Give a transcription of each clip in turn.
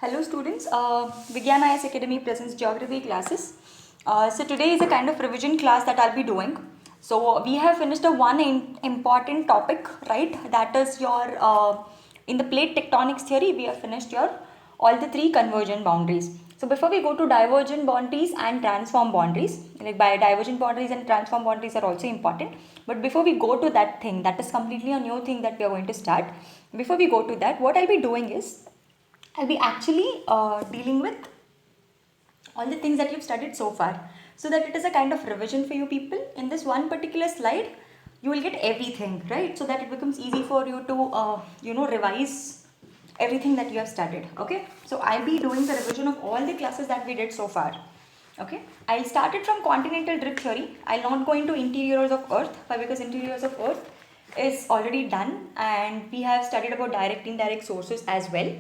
Hello students, Vigyan IS Academy presents geography classes. So today is a kind of revision class that I'll be doing. So we have finished a important topic, right? That is your, in the plate tectonics theory, we have finished your all the three convergent boundaries. So before we go to divergent boundaries and transform boundaries, like by divergent boundaries and transform boundaries are also important. But before we go to that thing, that is completely a new thing that we are going to start. Before we go to that, what I'll be doing is, I'll be actually dealing with all the things that you've studied so far, so that it is a kind of revision for you people. In this one particular slide, you will get everything, right? So that it becomes easy for you to, revise everything that you have studied, okay? So I'll be doing the revision of all the classes that we did so far, okay? I'll start it from continental drift theory. I'll not go into interiors of Earth, because interiors of Earth is already done and we have studied about direct indirect sources as well,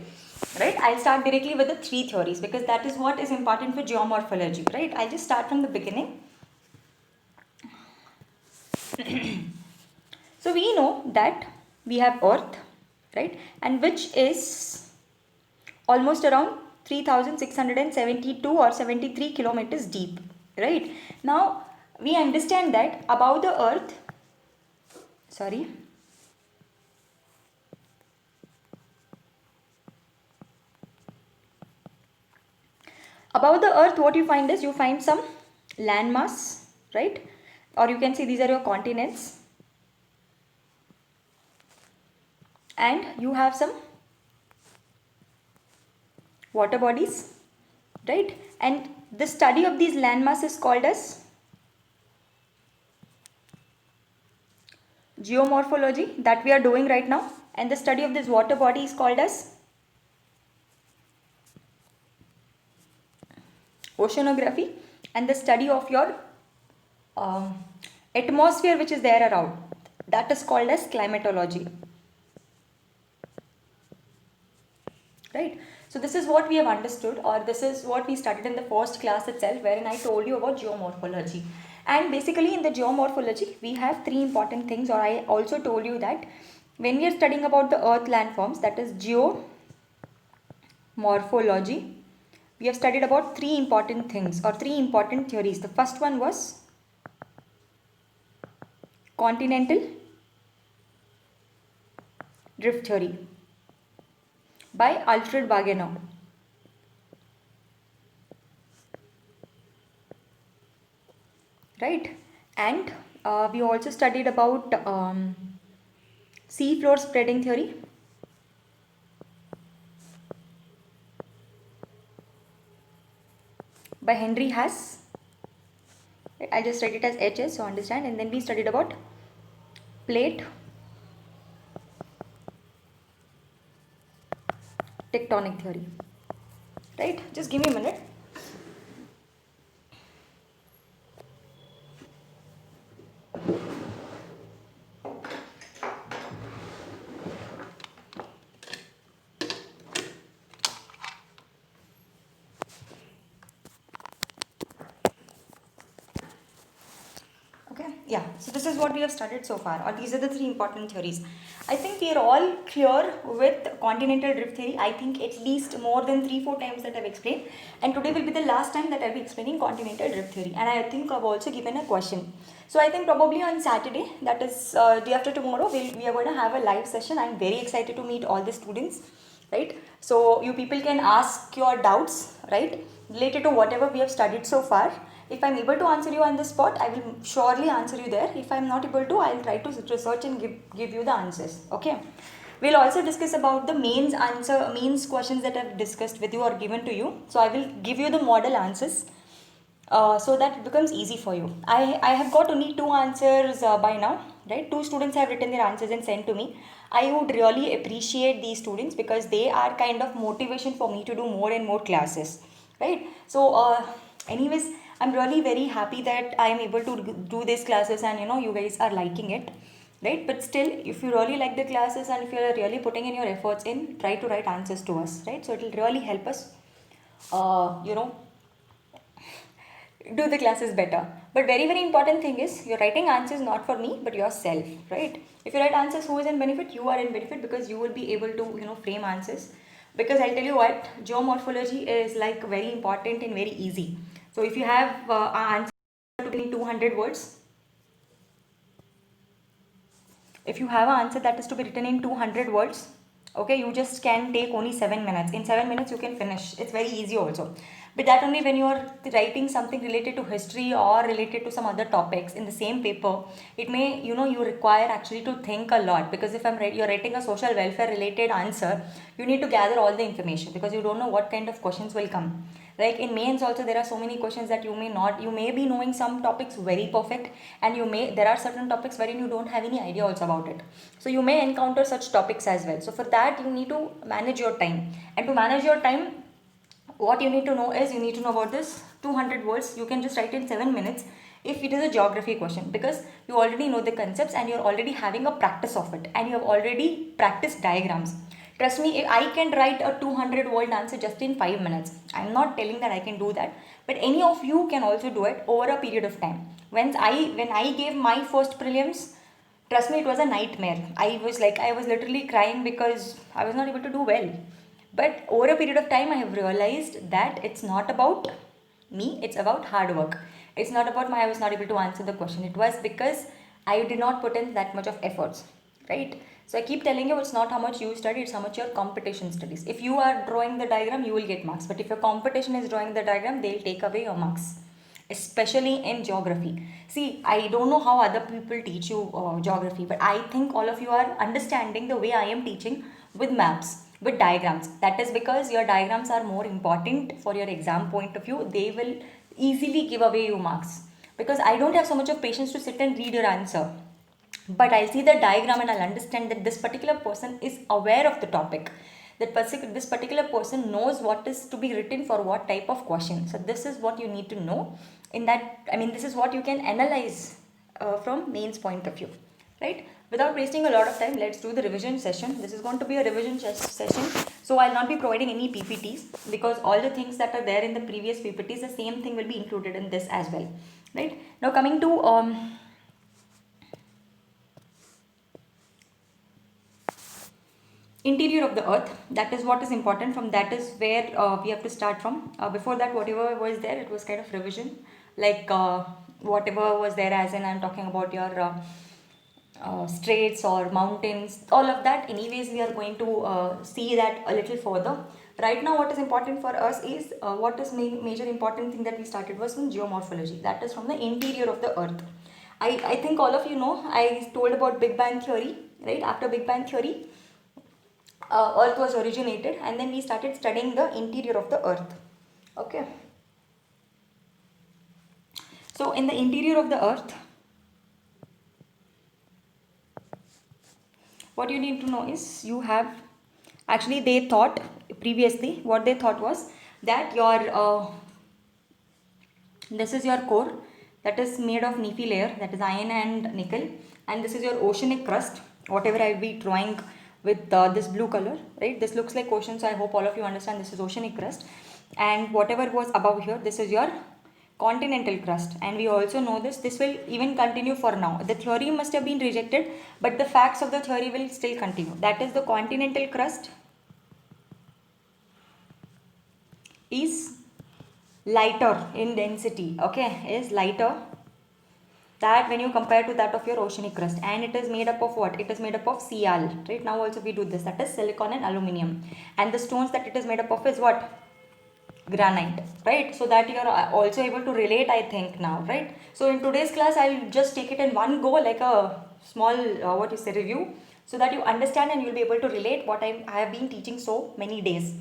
right? I'll start directly with the three theories because that is what is important for geomorphology, right? I'll just start from the beginning. So we know that we have Earth, right, and which is almost around 3672 or 73 kilometers deep, right? Now we understand that above the Earth, above the Earth, what you find is you find some landmass, right? Or you can see these are your continents. And you have some water bodies, right? And the study of these landmass is called as geomorphology, that we are doing right now. And the study of this water body is called as oceanography. And the study of your atmosphere which is there around, that is called as climatology, right? So this is what we have understood, or this is what we studied in the first class itself, wherein I told you about geomorphology. And basically in the geomorphology, we have three important things, or I also told you that when we are studying about the earth landforms, that is geomorphology, we have studied about three important things or three important theories. The first one was continental drift theory by Alfred Wegener. Right? And we also studied about sea floor spreading theory by Henry Haas. I just read it as HS, so understand. And then we studied about plate tectonic theory. Right? Just give me a minute. Okay, yeah, so this is what we have studied so far, or these are the three important theories. I think we are all clear with continental drift theory. I think at least more than 3-4 times that I've explained, and today will be the last time that I'll be explaining continental drift theory. And I think I've also given a question. So I think probably on Saturday, that is day after tomorrow, we are going to have a live session. I'm very excited to meet all the students, right? So you people can ask your doubts, right, related to whatever we have studied so far. If I'm able to answer you on the spot, I will surely answer you there. If I'm not able to, I'll try to research and give you the answers. Okay. We'll also discuss about the mains questions that I've discussed with you or given to you. So I will give you the model answers so that it becomes easy for you. I have got only two answers by now, right? Two students have written their answers and sent to me. I would really appreciate these students because they are kind of motivation for me to do more and more classes, right? So anyways, I'm really very happy that I am able to do these classes and you guys are liking it, right? But still, if you really like the classes and if you are really putting in your efforts in, try to write answers to us, right? So it will really help us, do the classes better. But very important thing is you're writing answers not for me but yourself, right? If you write answers, who is in benefit? You are in benefit because you will be able to frame answers because I'll tell you what, geomorphology is like very important and very easy. So if you have an answer to be in 200 words, if you have an answer that is to be written in 200 words, okay, you just can take only 7 minutes. In 7 minutes you can finish. It's very easy also. But that only when you are writing something related to history or related to some other topics in the same paper, it may, you require actually to think a lot, because if you're writing a social welfare related answer, you need to gather all the information because you don't know what kind of questions will come. Like in mains also, there are so many questions that you may be knowing some topics very perfect, and there are certain topics wherein you don't have any idea also about it. So you may encounter such topics as well. So for that you need to manage your time, and to manage your time, what you need to know is, you need to know about this 200 words. You can just write in 7 minutes if it is a geography question, because you already know the concepts and you're already having a practice of it, and you have already practiced diagrams. Trust me, I can write a 200-word answer just in 5 minutes. I'm not telling that I can do that, but any of you can also do it over a period of time. When I gave my first prelims, trust me, it was a nightmare. I was literally crying because I was not able to do well. But over a period of time, I have realized that it's not about me, it's about hard work. It's not about I was not able to answer the question. It was because I did not put in that much of efforts, right? So I keep telling you, it's not how much you study, it's how much your competition studies. If you are drawing the diagram, you will get marks. But if your competition is drawing the diagram, they'll take away your marks, especially in geography. See, I don't know how other people teach you geography, but I think all of you are understanding the way I am teaching with maps, with diagrams. That is because your diagrams are more important for your exam point of view. They will easily give away you marks, because I don't have so much of patience to sit and read your answer. But I'll see the diagram and I'll understand that this particular person is aware of the topic. This particular person knows what is to be written for what type of question. So this is what you need to know. This is what you can analyze from mains point of view, right? Without wasting a lot of time, let's do the revision session. This is going to be a revision session. So I'll not be providing any PPTs, because all the things that are there in the previous PPTs, the same thing will be included in this as well, right? Now coming to interior of the earth, that is what is important. From that is where we have to start from. Before that, whatever was there, it was kind of revision, like whatever was there, as in I'm talking about your straits or mountains, all of that. Anyways, we are going to see that a little further. Right now, what is important for us is what is major important thing that we started was from geomorphology, that is from the interior of the earth. I think all of you know, I told about Big Bang theory, right? After Big Bang theory, earth was originated, and then we started studying the interior of the earth. Okay, so in the interior of the earth, what you need to know is, you have actually, they thought previously, what they thought was that your this is your core, that is made of Nephi layer, that is iron and nickel, and this is your oceanic crust, whatever I will be drawing with this blue color, right? This looks like ocean, so I hope all of you understand this is oceanic crust. And whatever was above here, this is your continental crust. And we also know this will even continue for now. The theory must have been rejected, but the facts of the theory will still continue. That is, the continental crust is lighter in density, okay, is lighter, that when you compare to that of your oceanic crust. And it is made up of what? It is made up of Cl, right? Now also we do this, that is silicon and aluminium. And the stones that it is made up of is what? Granite, right? So that you are also able to relate, I think, now, right? So in today's class, I'll just take it in one go, like a small review, so that you understand and you'll be able to relate what I have been teaching so many days.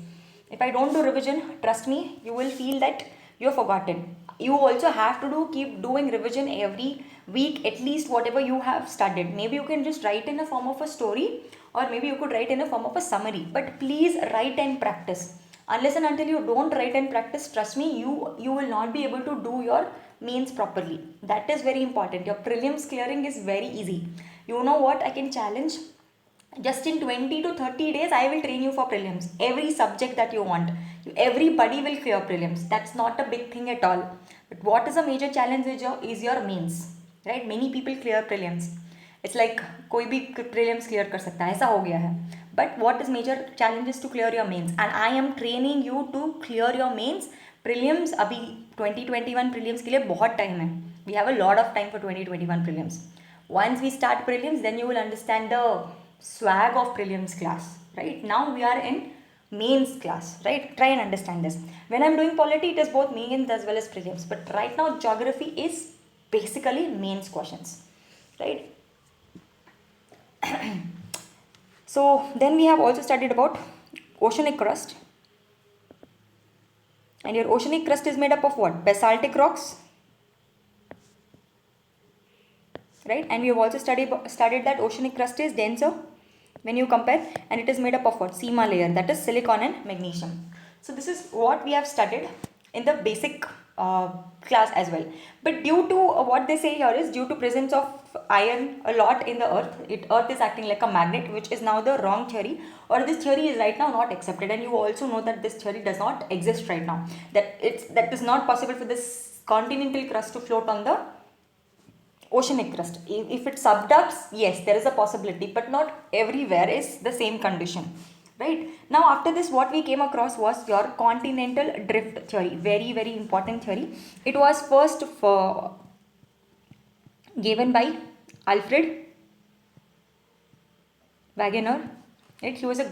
If I don't do revision, trust me, you will feel that you have forgotten. You also have to keep doing revision every week, at least whatever you have studied. Maybe you can just write in a form of a story, or maybe you could write in a form of a summary, but please write and practice. Unless and until you don't write and practice, trust me, you will not be able to do your mains properly. That is very important. Your prelims clearing is very easy. You know what, I can challenge, just in 20 to 30 days I will train you for prelims, every subject that you want. Everybody will clear prelims. That's not a big thing at all. But what is a major challenge is your mains, right? Many people clear prelims. It's like कोई भी prelims clear कर सकता है, ऐसा हो गया है. but what is major challenge is to clear your mains, and I am training you to clear your mains. Prelims अभी 2021 prelims के लिए बहुत time है. We have a lot of time for 2021 prelims. Once we start prelims, then you will understand the swag of prelims class. Right now we are in mains class. Right, try and understand this. When I'm doing polity, it is both mains as well as prelims. But right now geography is basically mains questions. Right. So then we have also studied about oceanic crust. And your oceanic crust is made up of what? Basaltic rocks. Right, and we have also studied that oceanic crust is denser when you compare, and it is made up of what? Seema layer, that is silicon and magnesium. So this is what we have studied in the basic class as well. But due to what they say here is due to presence of iron a lot in the earth, earth is acting like a magnet, which is now the wrong theory, or this theory is right now not accepted. And you also know that this theory does not exist right now, that is not possible for this continental crust to float on the oceanic crust. If it subducts, yes, there is a possibility, but not everywhere is the same condition. Right, now after this what we came across was your continental drift theory, very very important theory. It was first given by Alfred Wegener. Right, he was a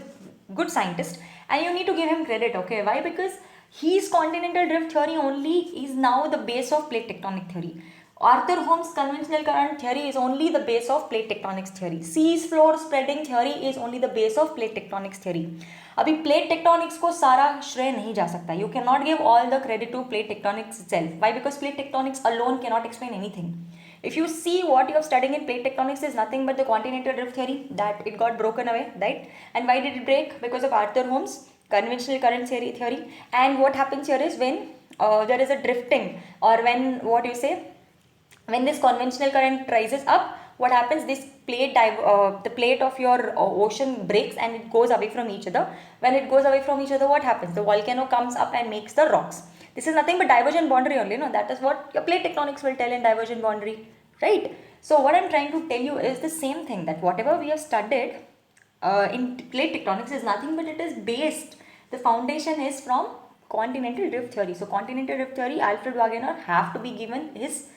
good scientist, and you need to give him credit. Okay, why? Because his continental drift theory only is now the base of plate tectonic theory. Arthur Holmes' conventional current theory is only the base of plate tectonics theory. Seas floor spreading theory is only the base of plate tectonics theory. अभी plate tectonics को सारा श्रेय नहीं जा सकता. You cannot give all the credit to plate tectonics itself. Why? Because plate tectonics alone cannot explain anything. If you see what you are studying in plate tectonics is nothing but the continental drift theory, that it got broken away, right? And why did it break? Because of Arthur Holmes' conventional current theory. And what happens here is when there is a drifting, or when what you say, when this conventional current rises up, what happens? This plate, the plate of your ocean breaks and it goes away from each other. When it goes away from each other, what happens? The volcano comes up and makes the rocks. This is nothing but divergent boundary only. No, that is what your plate tectonics will tell in divergent boundary, right? So what I'm trying to tell you is the same thing, that whatever we have studied in plate tectonics is nothing but it is based. The foundation is from continental drift theory. So continental drift theory, Alfred Wegener have to be given his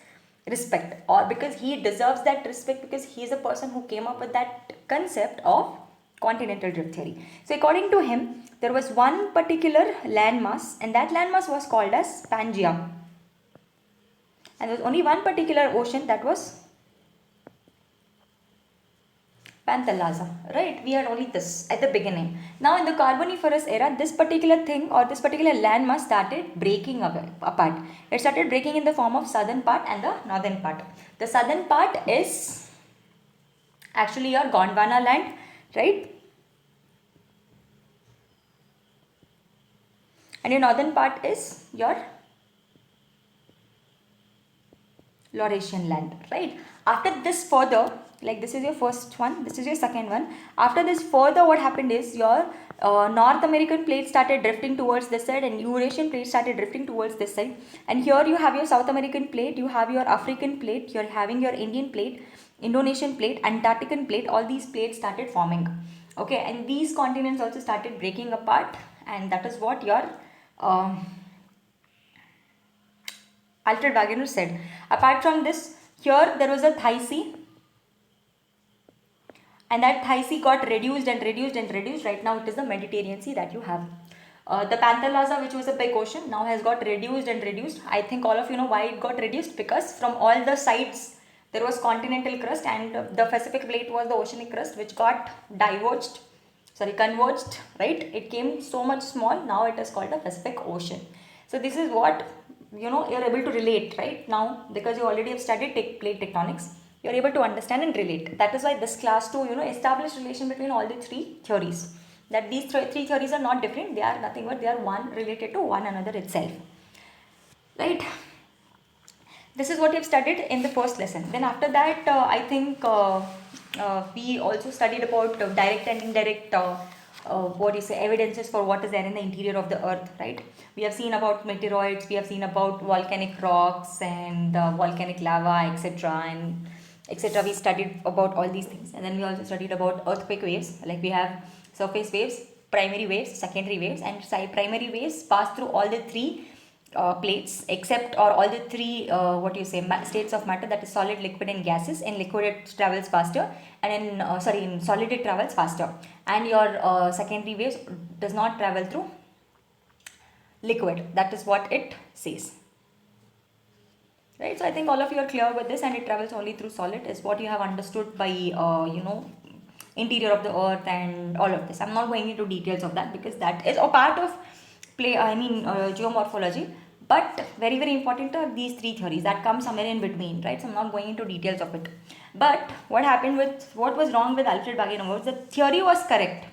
respect, or because he deserves that respect, because he is a person who came up with that concept of continental drift theory. So according to him, there was one particular landmass, and that landmass was called as Pangaea, and there was only one particular ocean, that was Panthalassa, right? We had only this at the beginning. Now in the Carboniferous era, this particular thing or this particular landmass started breaking apart. It started breaking in the form of southern part and the northern part. The southern part is actually your Gondwana land, right? And your northern part is your Laurentian land, right? After this further, like this is your first one, this is your second one. After this further, what happened is your North American plate started drifting towards this side, and Eurasian plate started drifting towards this side. And here you have your South American plate, you have your African plate, you're having your Indian plate, Indonesian plate, Antarctican plate. All these plates started forming. Okay, and these continents also started breaking apart, and that is what your Alfred Wegener said. Apart from this, here there was a Thai Sea, and that Thai Sea got reduced and reduced and reduced. Right now it is the Mediterranean Sea that you have. The Panthalassa, which was a big ocean, now has got reduced and reduced. I think all of you know why it got reduced, because from all the sides there was continental crust, and the Pacific plate was the oceanic crust, which got converged, right? It came so much small, now it is called the Pacific Ocean. So this is what you're able to relate right now, because you already have studied plate tectonics. You're able to understand and relate. That is why this class 2 establish relation between all the three theories, that these three theories are not different, they are nothing but they are one related to one another itself, right? This is what we have studied in the first lesson. Then after that, I think we also studied about direct and indirect evidences for what is there in the interior of the earth, right? We have seen about meteoroids, we have seen about volcanic rocks and volcanic lava, etc. and etc. We studied about all these things, and then we also studied about earthquake waves. Like we have surface waves, primary waves, secondary waves, and primary waves pass through all the three plates except, or all the three states of matter, that is solid, liquid and gases. In liquid it travels faster, and in solid it travels faster, and your secondary waves does not travel through liquid. That is what it says, right? So I think all of you are clear with this, and it travels only through solid is what you have understood by interior of the earth and all of this. I'm not going into details of that because that is a part of geomorphology, but very very important are these three theories that come somewhere in between, right? So I'm not going into details of it. But what was wrong with Alfred Wegener was the theory was correct,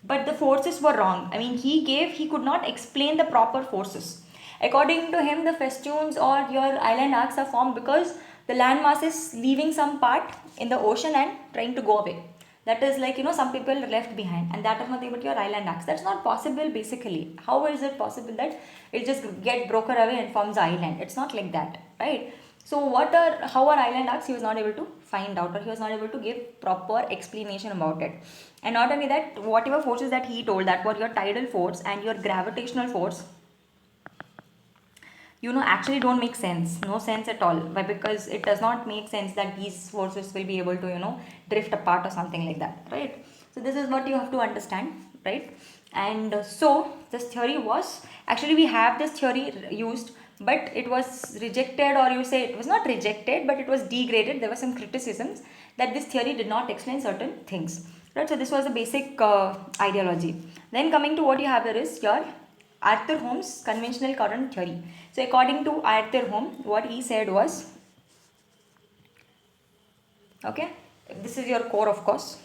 but the forces were wrong. I mean, he could not explain the proper forces. According to him, the festoons or your island arcs are formed because the land mass is leaving some part in the ocean and trying to go away. That is like, some people are left behind, and that is nothing but your island arcs. That's not possible basically. How is it possible that it just get broken away and forms island? It's not like that, right? So how are island arcs? He was not able to find out, or he was not able to give proper explanation about it. And not only that, whatever forces that he told, that were your tidal force and your gravitational force, actually don't make sense. No sense at all. Why? Because it does not make sense that these forces will be able to drift apart or something like that, right? So this is what you have to understand, right? And so this theory was, actually we have this theory used, but it was rejected, or you say it was not rejected, but it was degraded. There were some criticisms that this theory did not explain certain things, right? So this was the basic ideology. Then coming to what you have here is your Arthur Holmes' conventional current theory. So according to Arthur Holmes, what he said was, okay, this is your core, of course.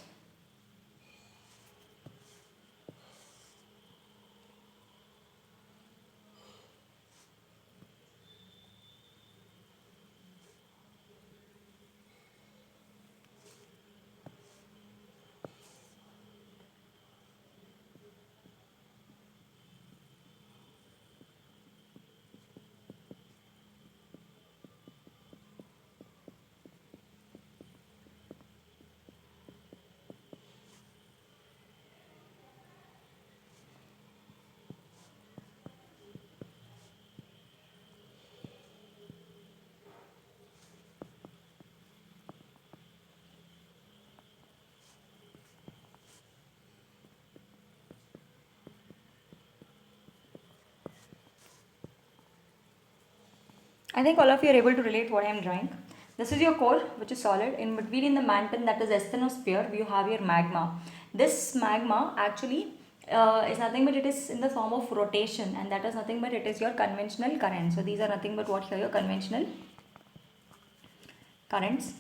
I think all of you are able to relate what I am drawing. This is your core, which is solid. In between, in the mantle, that is asthenosphere, you have your magma. This magma actually is nothing but it is in the form of rotation, and that is nothing but it is your conventional current. So these are nothing but what here your conventional currents.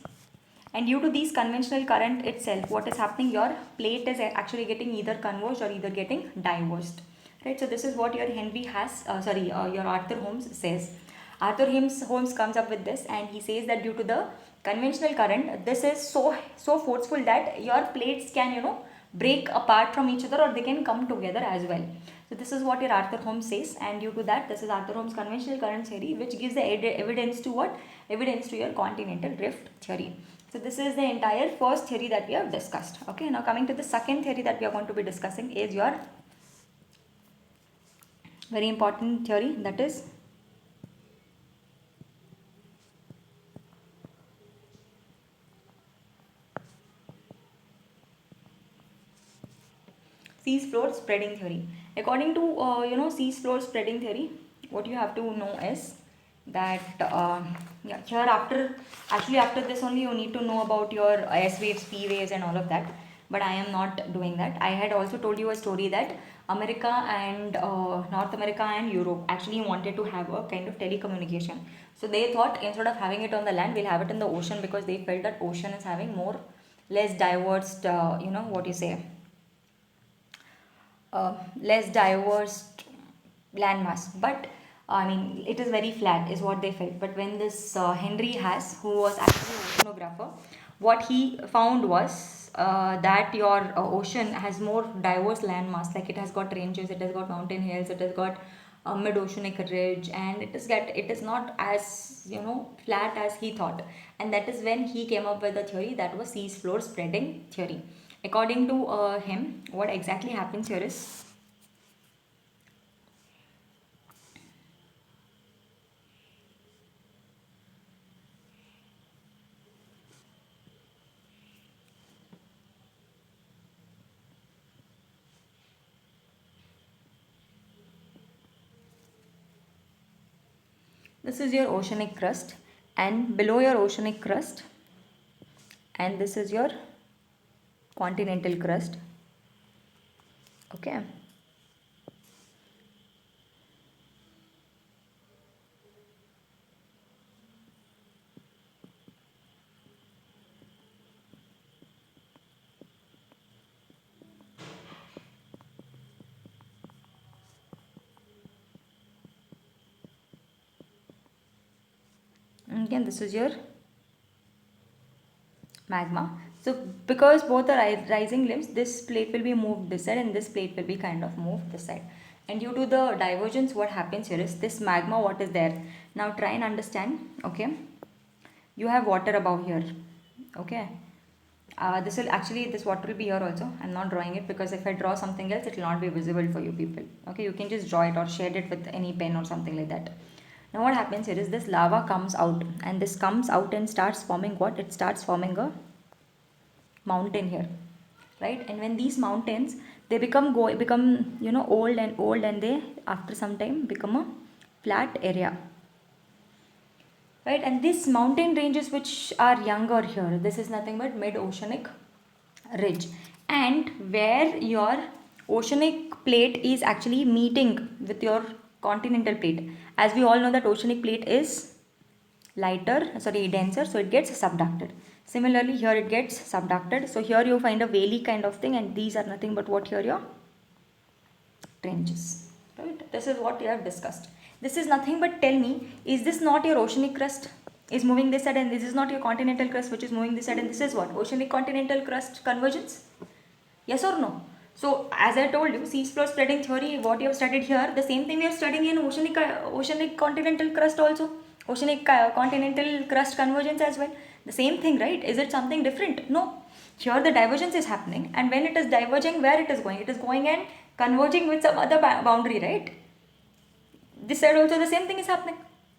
And due to these conventional current itself, what is happening, your plate is actually getting either converged or either getting diverged, right? So this is what your your Arthur Holmes says. Arthur Holmes comes up with this, and he says that due to the conventional current, this is so forceful that your plates can break apart from each other, or they can come together as well. So this is what your Arthur Holmes says, and due to that, this is Arthur Holmes' conventional current theory, which gives the evidence to what? Evidence to your continental drift theory. So this is the entire first theory that we have discussed. Okay, now coming to the second theory that we are going to be discussing is your very important theory, that is seas floor spreading theory. According to seas floor spreading theory, what you have to know is that after this only you need to know about your S waves, P waves and all of that, but I am not doing that. I had also told you a story that America and North America and Europe actually wanted to have a kind of telecommunication. So they thought instead of having it on the land, we'll have it in the ocean, because they felt that ocean is having less diverse, less diverse landmass. But I mean, it is very flat, is what they felt. But when this Henry Haas, who was actually an oceanographer, what he found was that your ocean has more diverse landmass. Like, it has got ranges, it has got mountain hills, it has got mid-oceanic ridge, and it is not as flat as he thought. And that is when he came up with the theory that was seas floor spreading theory. According to him, what exactly happens here is, this is your oceanic crust, and below your oceanic crust, and this is your continental crust. Okay. Again, this is your magma. So because both are rising limbs, this plate will be moved this side and this plate will be kind of moved this side. And due to the divergence, what happens here is this magma, what is there? Now try and understand. Okay, you have water above here. Okay, this water will be here also. I'm not drawing it because if I draw something else, it will not be visible for you people. Okay, you can just draw it or shade it with any pen or something like that. Now what happens here is this lava comes out, and this comes out and starts forming what? It starts forming a mountain here, right? And when these mountains, they become old, and they after some time become a flat area, right? And these mountain ranges which are younger here, this is nothing but mid oceanic ridge, and where your oceanic plate is actually meeting with your continental plate. As we all know that oceanic plate is denser, so it gets subducted. Similarly here it gets subducted, so here you find a valley kind of thing, and these are nothing but what here your ranges, right? This is what we have discussed. This is nothing but, tell me, is this not your oceanic crust is moving this side, and this is not your continental crust which is moving this side, and this is what? Oceanic continental crust convergence. Yes or no? So as I told you, sea floor spreading theory, what you have studied here, the same thing we are studying in oceanic continental crust also, oceanic continental crust convergence as well. The same thing, right? Is it something different? No. Here the divergence is happening, and when it is diverging, where it is going? It is going and converging with some other boundary, right? This side also the same thing is happening,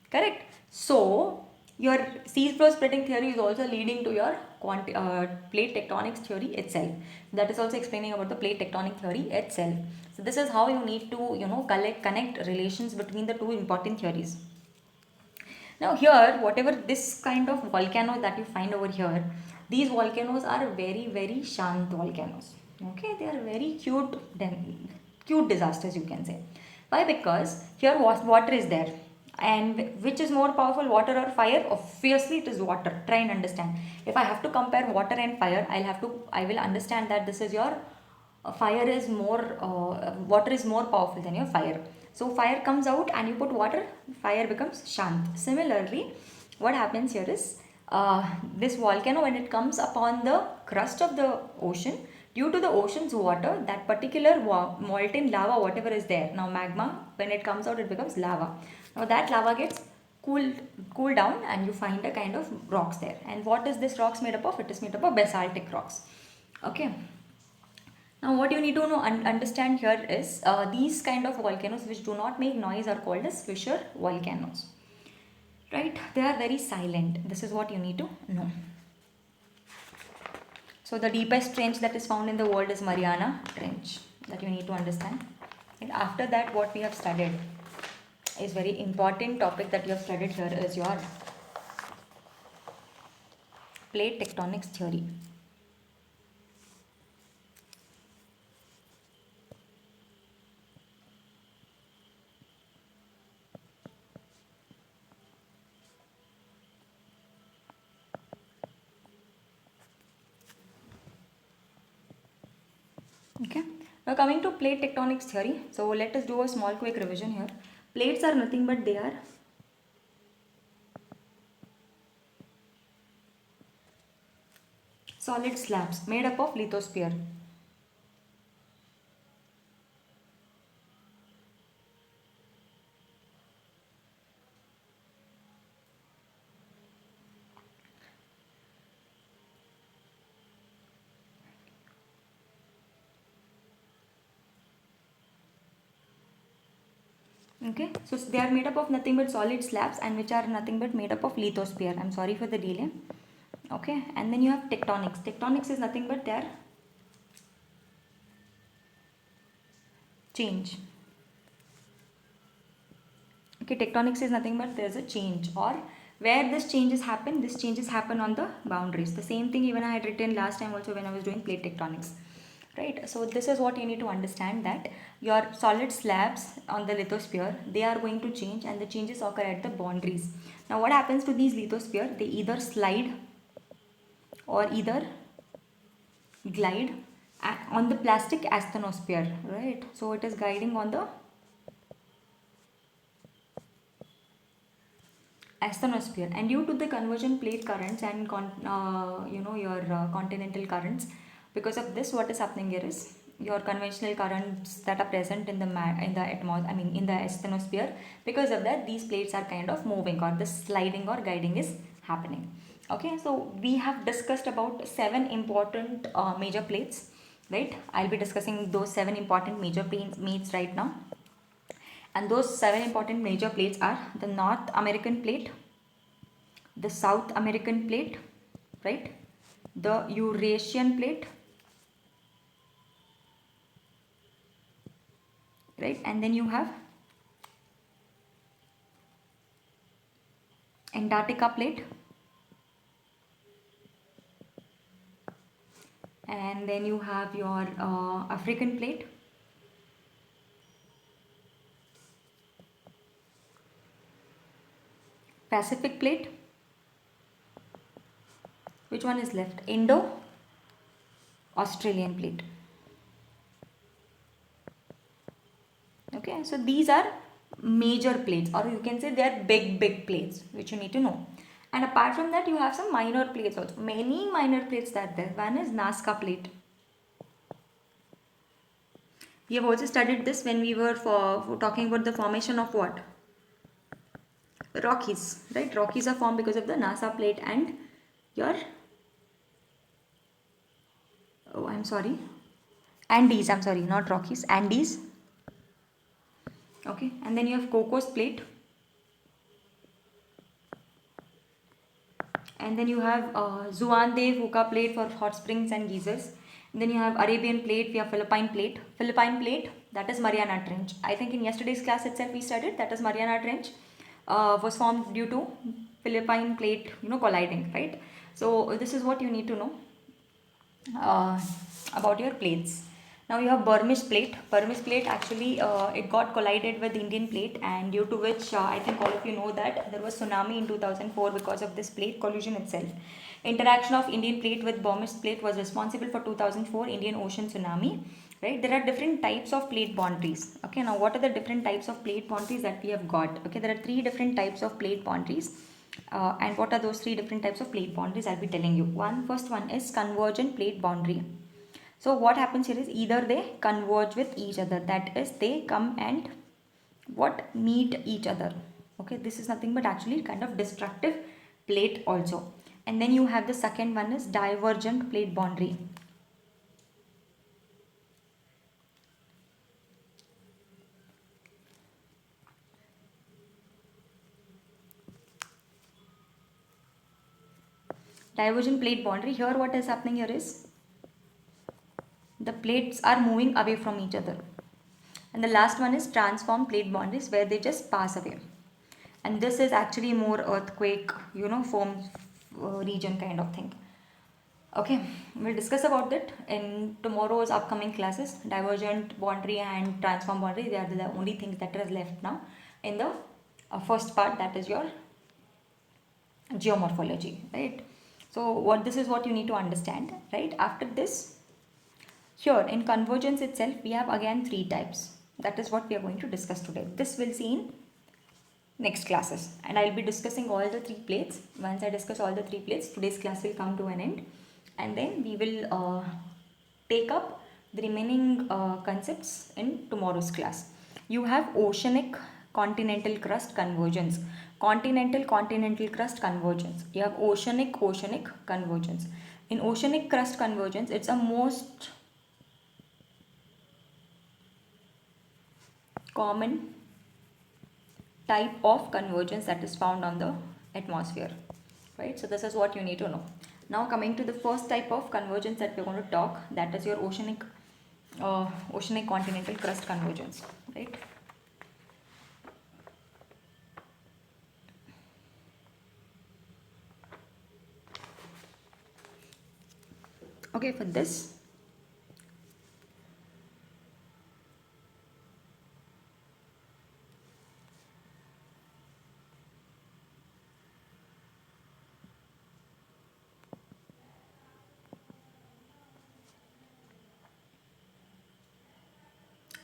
correct? So your sea floor splitting theory is also leading to your plate tectonics theory itself. That is also explaining about the plate tectonic theory itself. So this is how you need to connect relations between the two important theories. Now here, whatever this kind of volcano that you find over here, these volcanoes are very, very shant volcanoes. Okay, they are very cute disasters, you can say. Why? Because here water is there, and which is more powerful, water or fire? Obviously it is water. Try and understand. If I have to compare water and fire, I will understand that this is your water is more powerful than your fire. So fire comes out and you put water, fire becomes shant. Similarly, what happens here is this volcano, when it comes upon the crust of the ocean, due to the ocean's water, that particular molten lava, whatever is there, now magma, when it comes out, it becomes lava. Now that lava gets cool down, and you find a kind of rocks there. And what is this rocks made up of? It is made up of basaltic rocks. Okay. Now what you need to understand here is these kind of volcanoes which do not make noise are called as fissure volcanoes. Right? They are very silent. This is what you need to know. So the deepest trench that is found in the world is Mariana Trench, that you need to understand. And after that, what we have studied is very important topic that you have studied here is your plate tectonics theory. Okay. Now coming to plate tectonics theory. So let us do a small quick revision here. Plates are nothing but they are solid slabs made up of lithosphere. Okay, so they are made up of nothing but solid slabs and which are nothing but made up of lithosphere. I'm sorry for the delay. Okay, and then you have tectonics. Tectonics is nothing but their change. Okay, tectonics is nothing but there's a change, or where these changes happen on the boundaries. The same thing even I had written last time also when I was doing plate tectonics. Right, so this is what you need to understand, that your solid slabs on the lithosphere, they are going to change and the changes occur at the boundaries. Now what happens to these lithosphere? They either slide or either glide on the plastic asthenosphere, right? So it is guiding on the asthenosphere, and due to the conversion plate currents and your continental currents, because of this what is happening here is your conventional currents that are present in the in the asthenosphere, because of that these plates are kind of moving, or the sliding or guiding is happening. Okay, so we have discussed about 7 important major plates, right? I'll be discussing those 7 important major plates right now. And those 7 important major plates are the North American plate, the South American plate, right? The Eurasian plate, right? And then you have Antarctica plate, and then you have your African plate, Pacific plate. Which one is left? Indo Australian plate. Okay, so these are major plates, or you can say they are big plates which you need to know. And apart from that, you have some minor plates also. Many minor plates that there. One is Nazca plate. We have also studied this when we were for talking about the formation of what? Rockies, right? Rockies are formed because of the Nazca plate and your, oh, I'm sorry, Andes. I'm sorry, not Rockies, Andes. Okay, and then you have Cocos plate, and then you have Juan de Fuca plate for hot springs and geysers. And then you have Arabian plate, we have Philippine plate. Philippine plate, that is Mariana Trench. I think in yesterday's class itself we studied that is Mariana Trench was formed due to Philippine plate, colliding, right? So this is what you need to know uh, about your plates. Now you have Burmese plate. Burmese plate actually it got collided with Indian plate, and due to which I think all of you know that there was tsunami in 2004 because of this plate collision itself. Interaction of Indian plate with Burmese plate was responsible for 2004 Indian Ocean tsunami. Right, there are different types of plate boundaries. Okay, now what are the different types of plate boundaries that we have got? Okay, there are 3 different types of plate boundaries. And what are those 3 different types of plate boundaries? I'll be telling you. First one is convergent plate boundary. So what happens here is either they converge with each other, that is they come and what meet each other. Okay, this is nothing but actually kind of destructive plate also. And then you have the second one is divergent plate boundary. Divergent plate boundary, here what is happening here is the plates are moving away from each other. And the last one is transform plate boundaries, where they just pass away. And this is actually more earthquake, form region kind of thing. Okay, we'll discuss about that in tomorrow's upcoming classes. Divergent boundary and transform boundary, they are the only things that is left now in the first part, that is your geomorphology, right? So what this is what you need to understand, right? After this, here in convergence itself, we have again 3 types. That is what we are going to discuss today. This we'll see in next classes, and I'll be discussing all the 3 plates. Once I discuss all the 3 plates, today's class will come to an end, and then we will take up the remaining concepts in tomorrow's class. You have oceanic continental crust convergence, continental crust convergence. You have oceanic convergence. In oceanic crust convergence, it's a most common type of convergence that is found on the atmosphere, right? So this is what you need to know. Now coming to the first type of convergence that we're going to talk, that is your oceanic continental crust convergence, right? Okay, for this,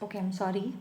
okay, I'm sorry.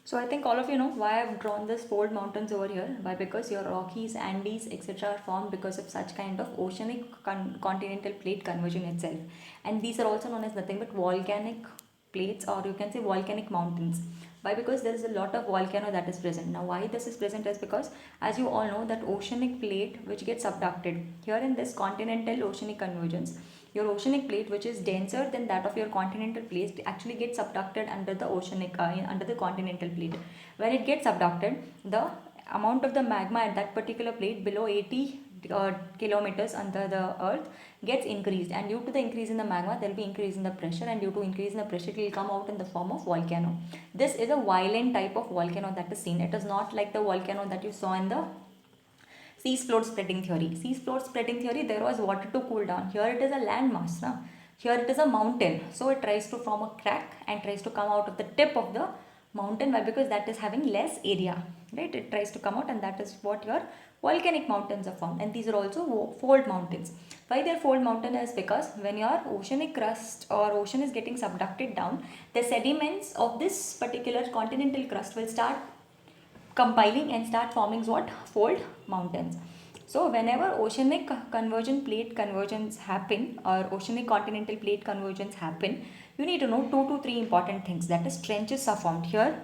So I think all of you know why I've drawn this fold mountains over here. Why? Because your Rockies, Andes, etc. are formed because of such kind of oceanic continental plate conversion itself. And these are also known as nothing but volcanic plates, or you can say volcanic mountains. Why? Because there is a lot of volcano that is present. Now why this is present is because, as you all know, that oceanic plate which gets abducted here in this continental oceanic convergence, your oceanic plate, which is denser than that of your continental plate, actually gets abducted under the under the continental plate. When it gets abducted, the amount of the magma at that particular plate below 80 kilometers under the earth gets increased, and due to the increase in the magma there will be increase in the pressure, and due to increase in the pressure it will come out in the form of volcano. This is a violent type of volcano that is seen. It is not like the volcano that you saw in the seas floor spreading theory. Seas floor spreading theory, there was water to cool down. Here it is a landmass. Na? Here it is a mountain. So it tries to form a crack and tries to come out of the tip of the mountain. Why? Because that is having less area. Right? It tries to come out, and that is what your volcanic mountains are formed. And these are also fold mountains. Why they are fold mountain is because when your oceanic crust or ocean is getting subducted down, the sediments of this particular continental crust will start compiling and start forming what? Fold mountains. So whenever oceanic convergent plate convergence happen, or oceanic continental plate convergence happen, you need to know 2 to 3 important things. That is, trenches are formed here.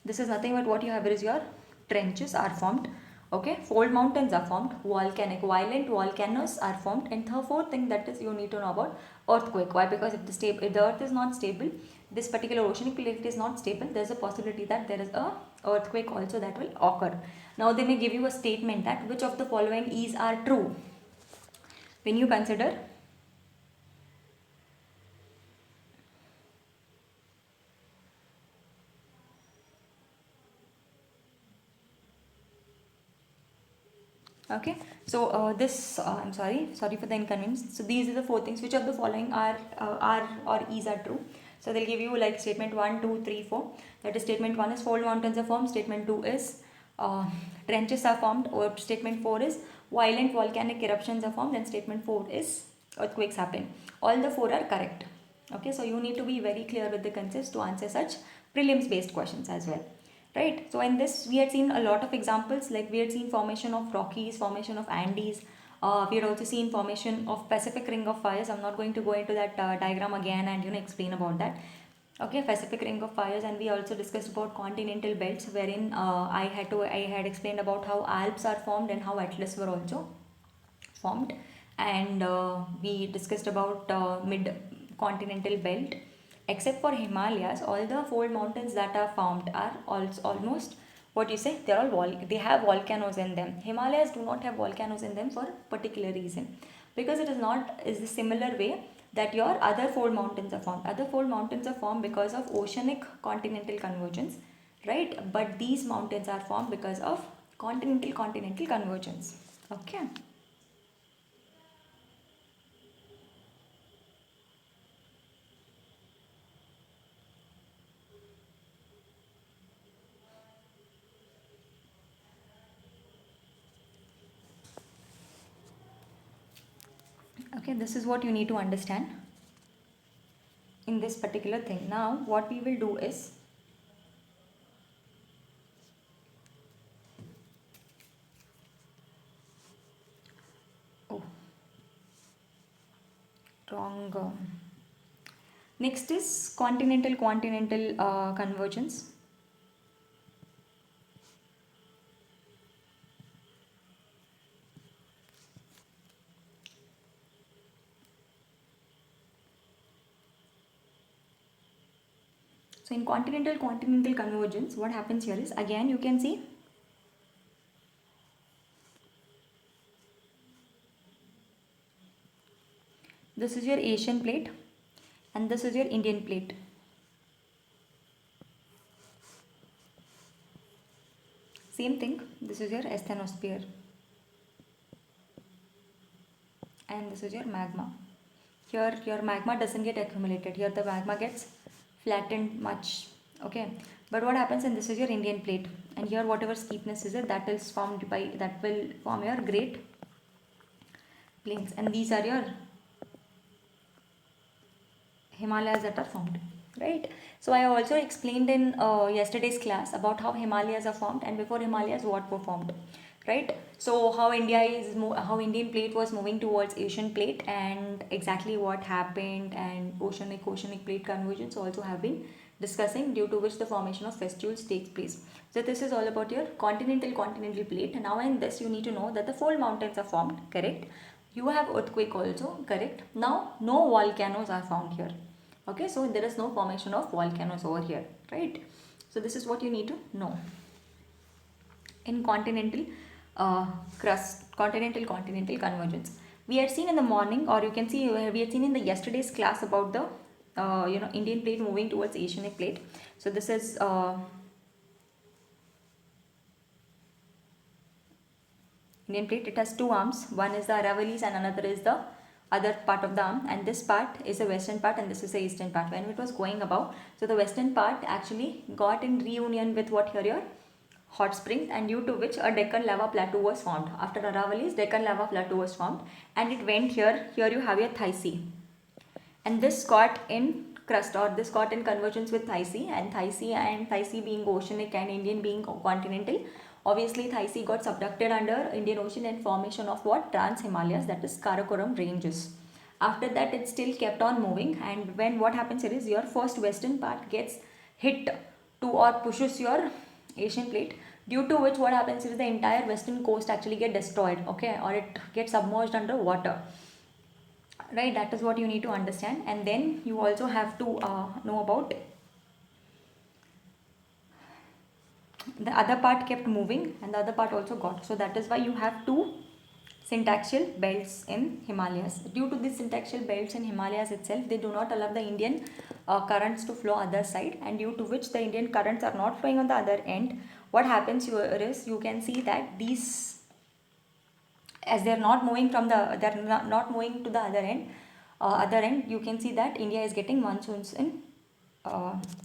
This is nothing but what you have is your trenches are formed. Okay, fold mountains are formed, volcanic violent volcanoes are formed, and the fourth thing that is you need to know about earthquake. Why? Because if the earth is not stable, this particular oceanic plate is not stable, there is a possibility that there is a earthquake also that will occur. Now they may give you a statement that which of the following is are true. When you consider okay, so I'm sorry for the inconvenience. So these are the four things. Which of the following are or is are true? So they'll give you like statement 1, 2, 3, 4. That is, statement 1 is fold mountains are formed, statement 2 is trenches are formed, or statement 4 is violent volcanic eruptions are formed, and statement 4 is earthquakes happen. All the four are correct. Okay, so you need to be very clear with the concepts to answer such prelims based questions as well. Right, so in this we had seen a lot of examples, like we had seen formation of Rockies, formation of Andes, we had also seen formation of Pacific Ring of Fires. I'm not going to go into that diagram again and explain about that. Okay, Pacific Ring of Fires, and we also discussed about continental belts, wherein I had explained about how Alps are formed and how Atlas were also formed, and we discussed about mid continental belt. Except for Himalayas, all the fold mountains that are formed are also almost what you say, they're all they have volcanoes in them. Himalayas do not have volcanoes in them for particular reason, because it is not is the similar way that your other fold mountains are formed. Other fold mountains are formed because of oceanic continental convergence, right? But these mountains are formed because of continental convergence. Okay. Okay, this is what you need to understand in this particular thing. Now, what we will do is, oh, wrong. Next is continental convergence. So in continental convergence, what happens here is, again you can see this is your Asian plate and this is your Indian plate. Same thing, this is your asthenosphere and this is your magma. Here your magma doesn't get accumulated, here the magma gets flattened much. Okay, but what happens, and this is your Indian plate, and here whatever steepness is there, that is formed by, that will form your great plains, and these are your Himalayas that are formed, right? So I also explained in yesterday's class about how Himalayas are formed, and before Himalayas what were formed, right? So how how Indian plate was moving towards Asian plate, and exactly what happened, and oceanic plate convergence also have been discussing, due to which the formation of festules takes place. So this is all about your continental plate. And now in this you need to know that the fold mountains are formed, correct? You have earthquake also, correct? Now no volcanoes are found here. Okay, so there is no formation of volcanoes over here, right? So this is what you need to know. In continental crust, continental convergence, we had seen in the morning, or you can see we had seen in the yesterday's class about the Indian plate moving towards Asianic plate. So this is Indian plate. It has two arms. One is the Aravallis and another is the other part of the arm, and this part is the western part and this is the eastern part. When it was going above, so the western part actually got in reunion with what here, your hot springs, and due to which a Deccan lava plateau was formed. After Aravallis, Deccan lava plateau was formed, and it went here. Here you have your Thai and this got in crust, or this got in convergence with Thai and Thai being oceanic and Indian being continental. Obviously Thai got subducted under Indian Ocean and formation of what? Trans Himalayas, that is Karakoram ranges. After that it still kept on moving, and when what happens here is your first western part gets hit to or pushes your Asian plate, due to which what happens is the entire western coast actually get destroyed, okay, or it gets submerged under water, right? That is what you need to understand. And then you also have to know about the other part kept moving and the other part also got, so that is why you have two syntaxial belts in Himalayas. Due to these syntaxial belts in Himalayas itself, they do not allow the Indian currents to flow other side, and due to which the Indian currents are not flowing on the other end. What happens here is, you can see that these, as they are not moving from the, they are not moving to the other end, you can see that India is getting monsoons in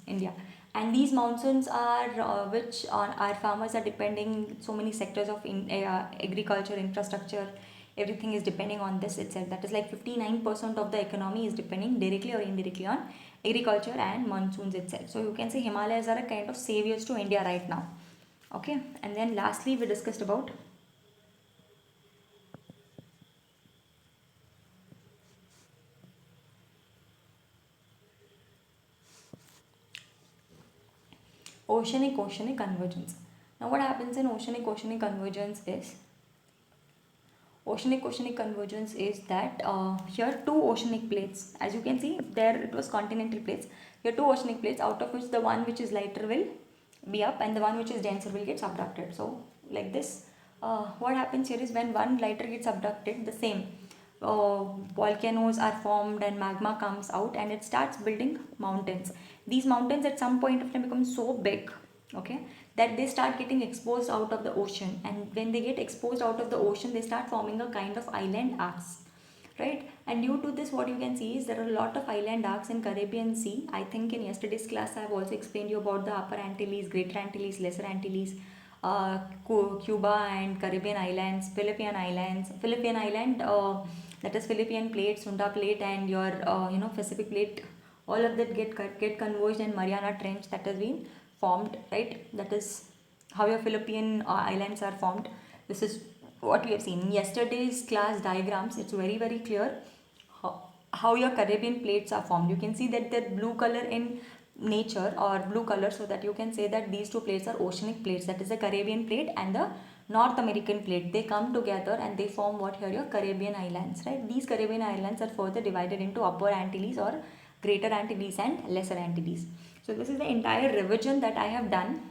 India, and these monsoons are which our farmers are depending, so many sectors of agriculture, infrastructure, everything is depending on this itself. That is like 59% of the economy is depending directly or indirectly on agriculture and monsoons itself. So you can say Himalayas are a kind of saviors to India right now. Okay, and then lastly we discussed about oceanic convergence. Now what happens in oceanic convergence is, oceanic convergence is that here two oceanic plates, as you can see there it was continental plates, here two oceanic plates, out of which the one which is lighter will be up and the one which is denser will get subducted. So like this, what happens here is, when one lighter gets subducted, the same volcanoes are formed and magma comes out and it starts building mountains. These mountains at some point of time become so big, okay, that they start getting exposed out of the ocean, and when they get exposed out of the ocean, they start forming a kind of island arcs, right? And due to this, what you can see is there are a lot of island arcs in Caribbean Sea. I think in yesterday's class I have also explained you about the Upper Antilles, Greater Antilles, Lesser Antilles, Cuba and Caribbean islands, Philippine islands, Philippine island, that is Philippine plate, Sunda plate, and your Pacific plate. All of that get converged in Mariana Trench that has been formed, right? That is how your Philippine islands are formed. This is what we have seen in yesterday's class diagrams. It's very clear how your Caribbean plates are formed. You can see that the blue color in nature, or blue color, so that you can say that these two plates are oceanic plates, that is the Caribbean plate and the North American plate. They come together and they form what here your Caribbean islands, right? These Caribbean islands are further divided into Upper Antilles or Greater Antilles and Lesser Antilles. So this is the entire revision that I have done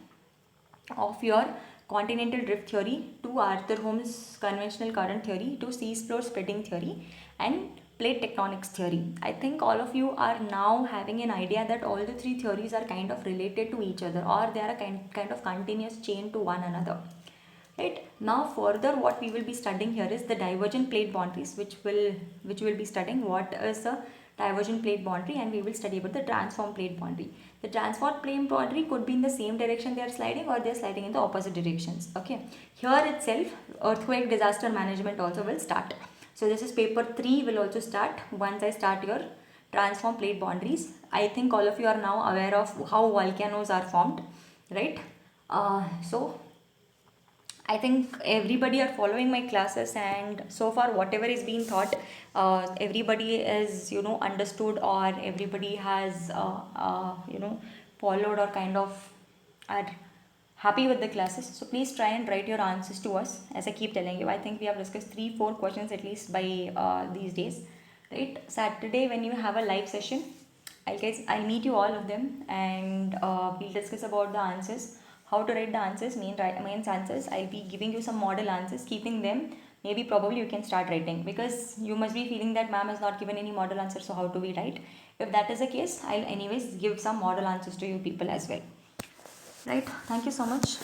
of your continental drift theory to Arthur Holmes' conventional current theory to sea floor spreading theory and plate tectonics theory. I think all of you are now having an idea that all the three theories are kind of related to each other, or they are a kind of continuous chain to one another. Right, now further what we will be studying here is the divergent plate boundaries, which will be studying what is the divergent plate boundary, and we will study about the transform plate boundary. The transform plate boundary could be in the same direction they are sliding, or they are sliding in the opposite directions. Okay, here itself earthquake disaster management also will start. So this is paper 3 will also start once I start your transform plate boundaries. I think all of you are now aware of how volcanoes are formed, right? So I think everybody are following my classes, and so far whatever is being taught, everybody is understood, or everybody has followed, or kind of are happy with the classes. So please try and write your answers to us. As I keep telling you, I think we have discussed 3-4 questions at least by these days. Right, Saturday when you have a live session, I'll meet you all of them, and we'll discuss about the answers, how to write the answers, main answers. I'll be giving you some model answers, keeping them. Maybe probably you can start writing, because you must be feeling that ma'am has not given any model answers, so how do we write? If that is the case, I'll anyways give some model answers to you people as well. Right, thank you so much.